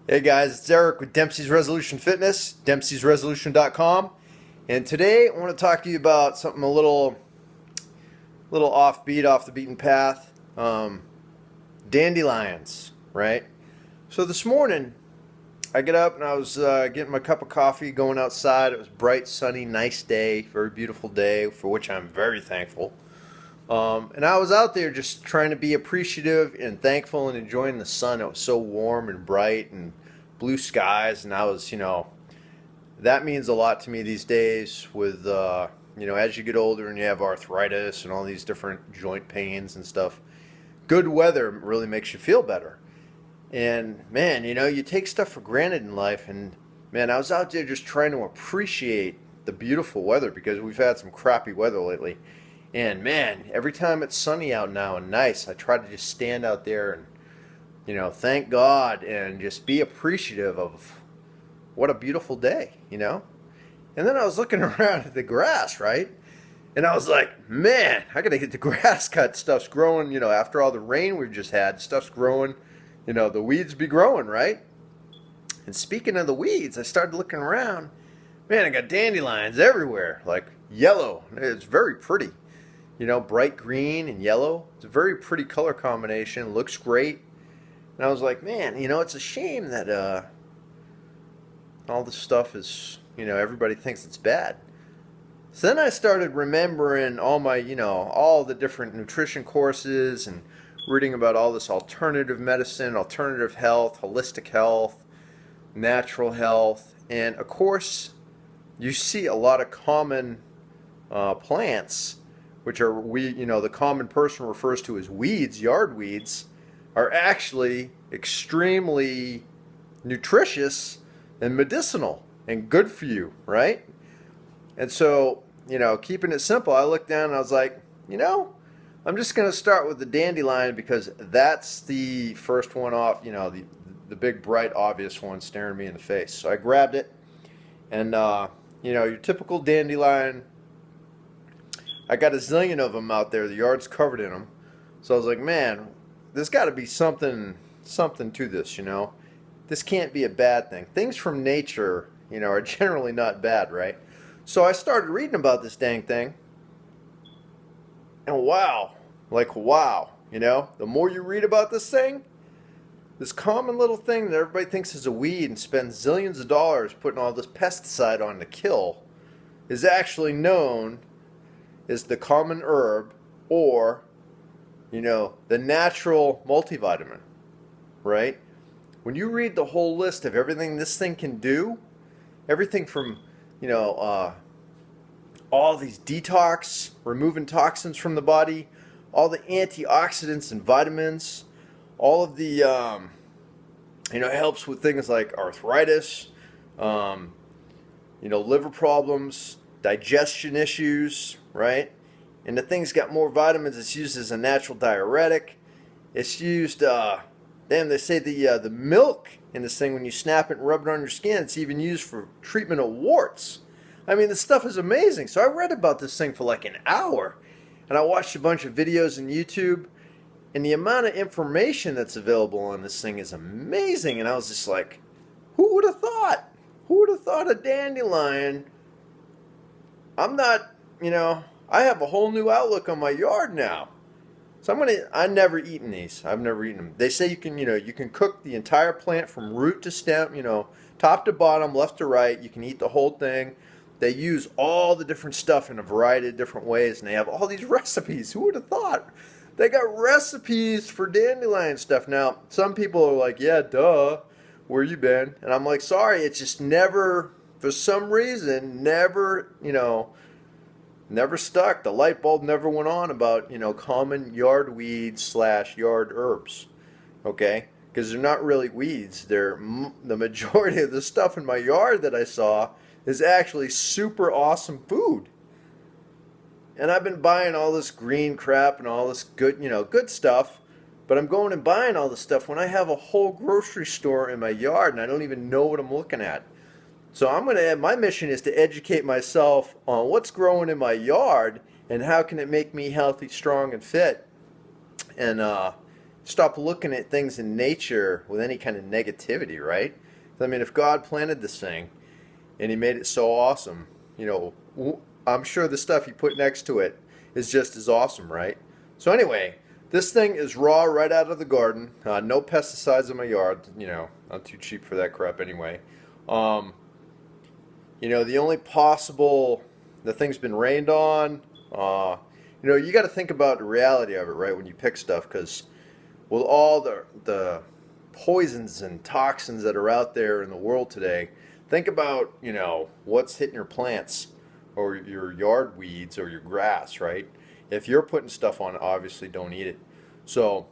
Hey guys, it's Eric with Dempsey's Resolution Fitness, dempseysresolution.com. And today I want to talk to you about something a little offbeat, off the beaten path. Dandelions, right? So this morning I get up and I was getting my cup of coffee, going outside. It was bright, sunny, nice day, very beautiful day, for which I'm very thankful. And I was out there just trying to be appreciative and thankful and enjoying the sun. It was so warm and bright and blue skies, and I was, that means a lot to me these days with, as you get older and you have arthritis and all these different joint pains and stuff. Good weather really makes you feel better. And man, you take stuff for granted in life, and man, I was out there just trying to appreciate the beautiful weather because we've had some crappy weather lately. And man, every time it's sunny out now and nice, I try to just stand out there and, thank God and just be appreciative of what a beautiful day. And then I was looking around at the grass, right? And I was like, man, I gotta get the grass cut. Stuff's growing, after all the rain we've just had, stuff's growing, the weeds be growing, right? And speaking of the weeds, I started looking around. Man, I got dandelions everywhere, like yellow. It's very pretty. Bright green and yellow. It's a very pretty color combination. Looks great. And I was like, man, it's a shame that all this stuff is, everybody thinks it's bad. So then I started remembering all my, all the different nutrition courses and reading about all this alternative medicine, alternative health, holistic health, natural health. And of course, you see a lot of common plants, which are the common person refers to as weeds, yard weeds, are actually extremely nutritious and medicinal and good for you, right? And so, keeping it simple, I looked down and I was like, I'm just going to start with the dandelion because that's the first one off, the big, bright, obvious one staring me in the face. So I grabbed it and, your typical dandelion. I got a zillion of them out there. The yard's covered in them. So I was like, man, there's got to be something to this, This can't be a bad thing. Things from nature, are generally not bad, right? So I started reading about this dang thing. And wow, the more you read about this thing, this common little thing that everybody thinks is a weed and spends zillions of dollars putting all this pesticide on to kill is actually known is the common herb, or the natural multivitamin, right? When you read the whole list of everything this thing can do, everything from all these detox, removing toxins from the body, all the antioxidants and vitamins, all of the it helps with things like arthritis, liver problems, digestion issues, right? And the thing's got more vitamins. It's used as a natural diuretic. It's used, they say the milk in this thing, when you snap it and rub it on your skin, it's even used for treatment of warts. I mean, this stuff is amazing. So I read about this thing for like an hour, and I watched a bunch of videos on YouTube, and the amount of information that's available on this thing is amazing. And I was just like, who would have thought? Who would have thought a dandelion? I'm not, I have a whole new outlook on my yard now. So I've never eaten these. I've never eaten them. They say you can cook the entire plant from root to stem, top to bottom, left to right. You can eat the whole thing. They use all the different stuff in a variety of different ways, and they have all these recipes. Who would have thought? They got recipes for dandelion stuff. Now, some people are like, yeah, duh, where you been? And I'm like, sorry, it's just never, for some reason, never stuck. The light bulb never went on about, common yard weeds / yard herbs, okay? Because they're not really weeds. They're the majority of the stuff in my yard that I saw is actually super awesome food. And I've been buying all this green crap and all this good, good stuff, but I'm going and buying all this stuff when I have a whole grocery store in my yard and I don't even know what I'm looking at. So my mission is to educate myself on what's growing in my yard and how can it make me healthy, strong, and fit. And stop looking at things in nature with any kind of negativity, right? I mean, if God planted this thing and he made it so awesome, I'm sure the stuff he put next to it is just as awesome, right? So anyway, this thing is raw right out of the garden. No pesticides in my yard. I'm too cheap for that crap anyway. The only possible, the thing's been rained on. You got to think about the reality of it, right, when you pick stuff, because with all the poisons and toxins that are out there in the world today, think about, what's hitting your plants or your yard weeds or your grass, right? If you're putting stuff on, obviously don't eat it. So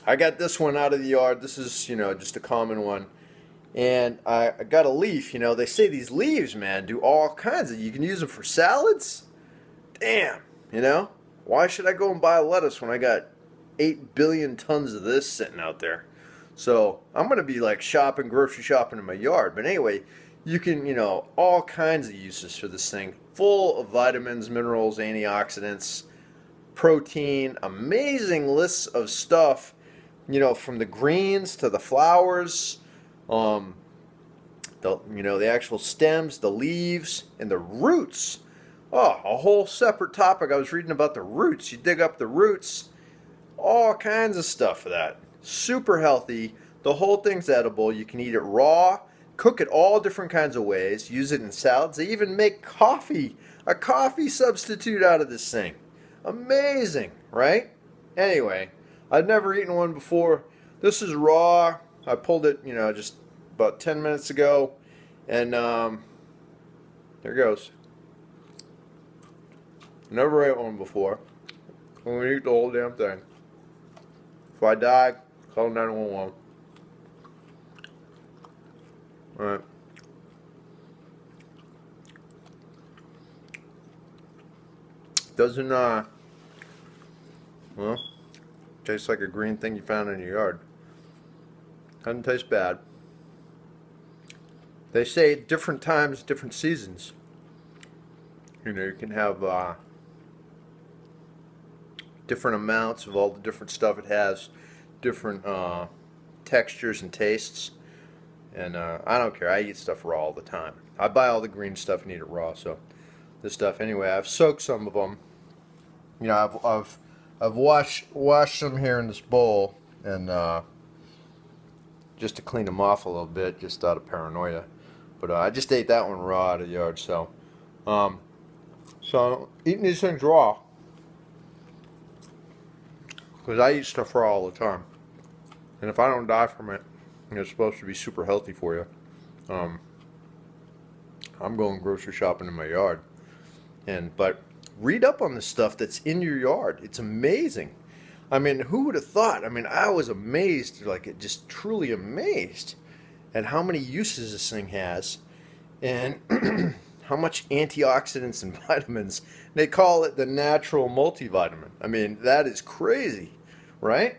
I got this one out of the yard. This is, just a common one. And I got a leaf. They say these leaves, man, do all kinds of, you can use them for salads. Damn, why should I go and buy a lettuce when I got 8 billion tons of this sitting out there? So I'm going to be like grocery shopping in my yard. But anyway, you can, all kinds of uses for this thing. Full of vitamins, minerals, antioxidants, protein, amazing lists of stuff, from the greens to the flowers, the actual stems, the leaves, and the roots. Oh, a whole separate topic. I was reading about the roots. You dig up the roots, all kinds of stuff for that. Super healthy. The whole thing's edible. You can eat it raw, cook it all different kinds of ways, use it in salads. They even make coffee, a coffee substitute out of this thing. Amazing, right? Anyway, I'd never eaten one before. This is raw. I pulled it, just about 10 minutes ago. And there goes. Never ate one before. I'm going to eat the whole damn thing. If I die, call 911. Alright. Doesn't, tastes like a green thing you found in your yard. Doesn't taste bad. They say different times, different seasons. You can have different amounts of all the different stuff it has, different textures and tastes. And I don't care. I eat stuff raw all the time. I buy all the green stuff and eat it raw. So this stuff anyway. I've soaked some of them. I've washed some here in this bowl, and just to clean them off a little bit, just out of paranoia. But I just ate that one raw out of the yard. So eating these things raw, because I eat stuff raw all the time, and if I don't die from it, it's supposed to be super healthy for you. I'm going grocery shopping in my yard, but read up on the stuff that's in your yard. It's amazing. I mean, who would have thought? I mean, I was amazed, just truly amazed at how many uses this thing has, and how much antioxidants and vitamins. They call it the natural multivitamin. I mean, that is crazy, right?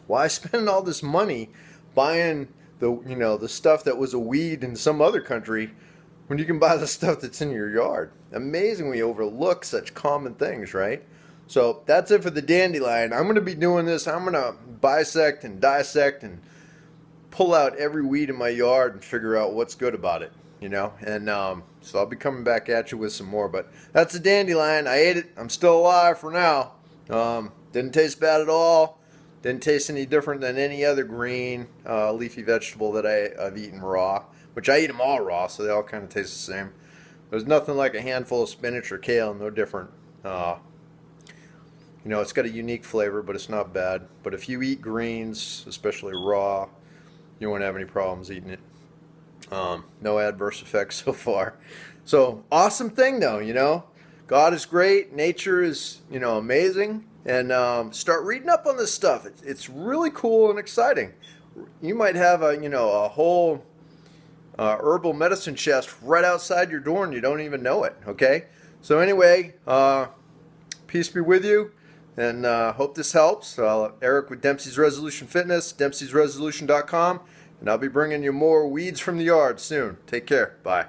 Why spend all this money buying the stuff that was a weed in some other country when you can buy the stuff that's in your yard? Amazing we overlook such common things, right? So that's it for the dandelion. I'm going to be doing this. I'm going to bisect and dissect and pull out every weed in my yard and figure out what's good about it, and so I'll be coming back at you with some more. But that's a dandelion. I ate it. I'm still alive for now. Didn't taste bad at all. Didn't taste any different than any other green leafy vegetable that I've eaten raw, which I eat them all raw, so they all kind of taste the same. There's nothing like a handful of spinach or kale, no different. It's got a unique flavor, but it's not bad. But if you eat greens, especially raw, you won't have any problems eating it. No adverse effects so far. So awesome thing though, God is great, nature is, amazing, and start reading up on this stuff. It's really cool and exciting. You might have a whole herbal medicine chest right outside your door and you don't even know it. Okay, so anyway, peace be with you, and hope this helps. Eric with Dempsey's Resolution Fitness, Dempsey'sResolution.com. And I'll be bringing you more weeds from the yard soon. Take care. Bye.